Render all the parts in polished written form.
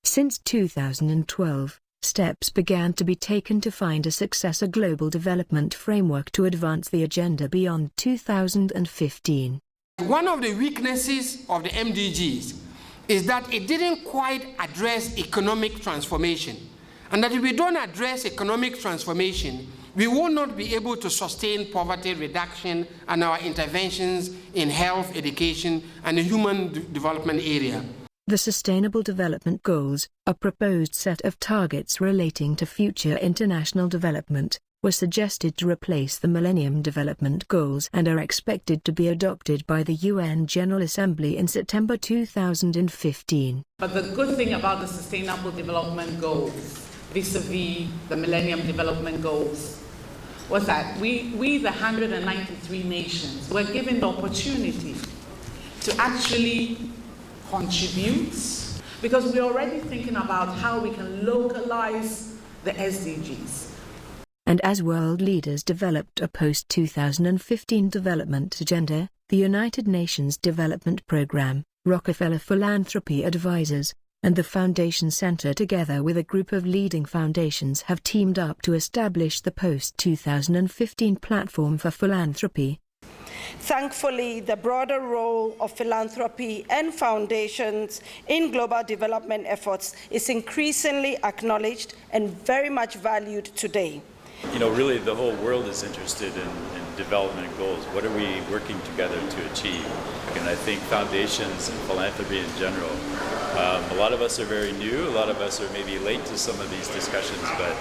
Since 2012, steps began to be taken to find a successor global development framework to advance the agenda beyond 2015. One of the weaknesses of the MDGs is that it didn't quite address economic transformation, and that if we don't address economic transformation, we will not be able to sustain poverty reduction and our interventions in health, education, and the human development area. The Sustainable Development Goals, a proposed set of targets relating to future international development, were suggested to replace the Millennium Development Goals and are expected to be adopted by the UN General Assembly in September 2015. But the good thing about the Sustainable Development Goals, vis-a-vis the Millennium Development Goals, was that we the 193 nations, were given the opportunity to actually contribute, because we're already thinking about how we can localize the SDGs. And as world leaders developed a post-2015 development agenda, the United Nations Development Programme, Rockefeller Philanthropy Advisors, and the Foundation Centre, together with a group of leading foundations, have teamed up to establish the post-2015 platform for philanthropy. Thankfully, the broader role of philanthropy and foundations in global development efforts is increasingly acknowledged and very much valued today. You know, really the whole world is interested in development goals. What are we working together to achieve? And I think foundations and philanthropy in general, a lot of us are very new, a lot of us are maybe late to some of these discussions, but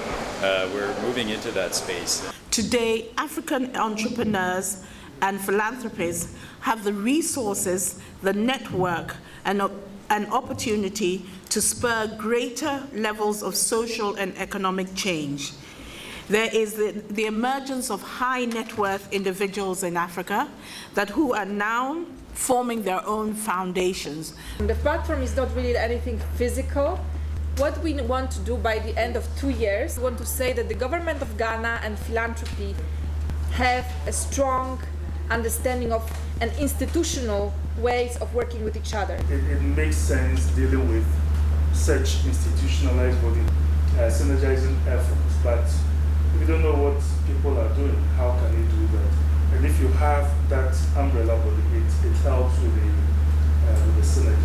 we're moving into that space. Today, African entrepreneurs and philanthropists have the resources, the network, and an opportunity to spur greater levels of social and economic change. There is the emergence of high net worth individuals in Africa who are now forming their own foundations. The platform is not really anything physical. What we want to do by the end of 2 years, we want to say that the government of Ghana and philanthropy have a strong understanding of and institutional ways of working with each other. It makes sense dealing with such institutionalized body, synergizing efforts, but if you don't know what people are doing, how can you do that? And if you have that umbrella body, it helps with the synergy.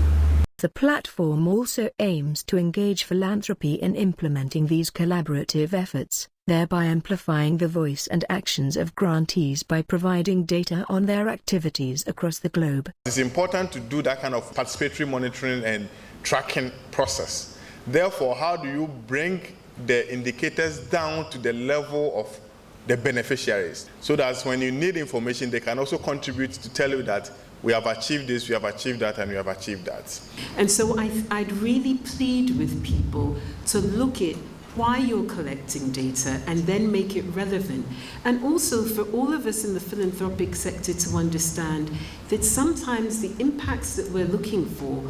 The platform also aims to engage philanthropy in implementing these collaborative efforts, thereby amplifying the voice and actions of grantees by providing data on their activities across the globe. It's important to do that kind of participatory monitoring and tracking process. Therefore, how do you bring the indicators down to the level of the beneficiaries, so that when you need information, they can also contribute to tell you that we have achieved this, we have achieved that, and we have achieved that. And so I'd really plead with people to look at why you're collecting data and then make it relevant. And also for all of us in the philanthropic sector to understand that sometimes the impacts that we're looking for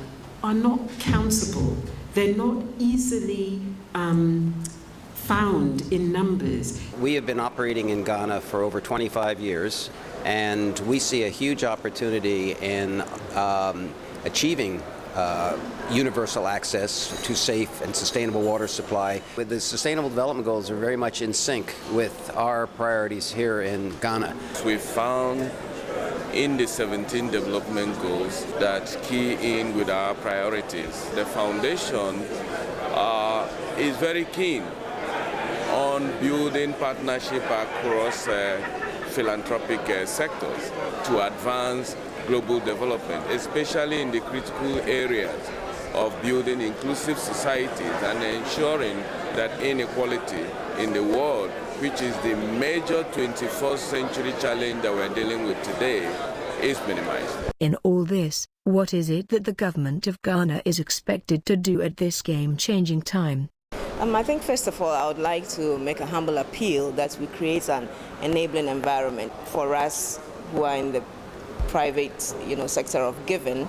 are not countable. They're not easily found in numbers. We have been operating in Ghana for over 25 years, and we see a huge opportunity in achieving universal access to safe and sustainable water supply. With the Sustainable Development Goals are very much in sync with our priorities here in Ghana. We found in the 17 development goals that key in with our priorities. The foundation is very keen on building partnership across philanthropic sectors to advance global development, especially in the critical areas of building inclusive societies and ensuring that inequality in the world, which is the major 21st century challenge that we're dealing with today, is minimized. In all this, what is it that the government of Ghana is expected to do at this game-changing time? I think first of all, I would like to make a humble appeal that we create an enabling environment for us who are in the private sector of giving.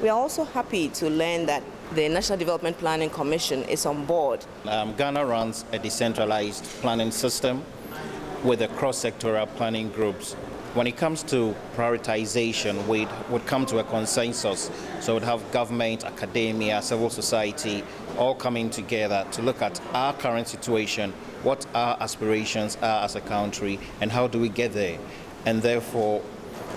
We are also happy to learn that the National Development Planning Commission is on board. Ghana runs a decentralized planning system with the cross-sectoral planning groups. When it comes to prioritization, we would come to a consensus. So we'd have government, academia, civil society, all coming together to look at our current situation, what our aspirations are as a country, and how do we get there? And therefore,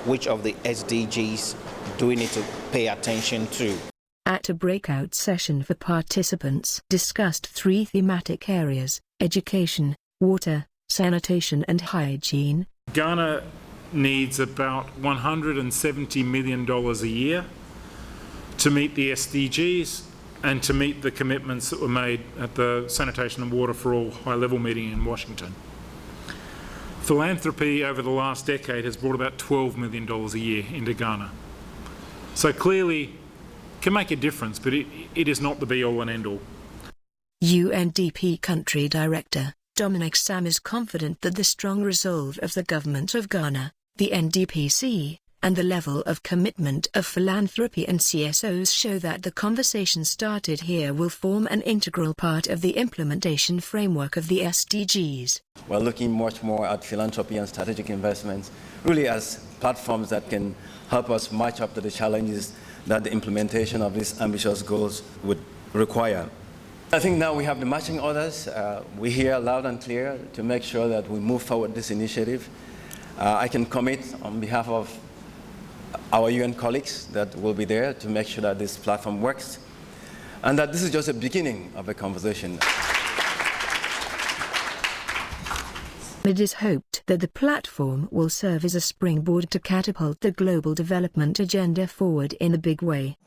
which of the SDGs do we need to pay attention to? At a breakout session for participants discussed 3 thematic areas: education, water, sanitation and hygiene. Ghana needs about $170 million a year to meet the SDGs and to meet the commitments that were made at the Sanitation and Water for All high-level meeting in Washington. Philanthropy over the last decade has brought about $12 million a year into Ghana. So clearly can make a difference, but it is not the be-all and end-all. UNDP Country Director Dominic Sam is confident that the strong resolve of the Government of Ghana, the NDPC, and the level of commitment of philanthropy and CSOs show that the conversation started here will form an integral part of the implementation framework of the SDGs. We're looking much more at philanthropy and strategic investments, really as platforms that can help us match up to the challenges that the implementation of these ambitious goals would require. I think now we have the matching orders. We hear loud and clear to make sure that we move forward this initiative. I can commit on behalf of our UN colleagues that will be there to make sure that this platform works, and that this is just the beginning of a conversation. It is hoped that the platform will serve as a springboard to catapult the global development agenda forward in a big way.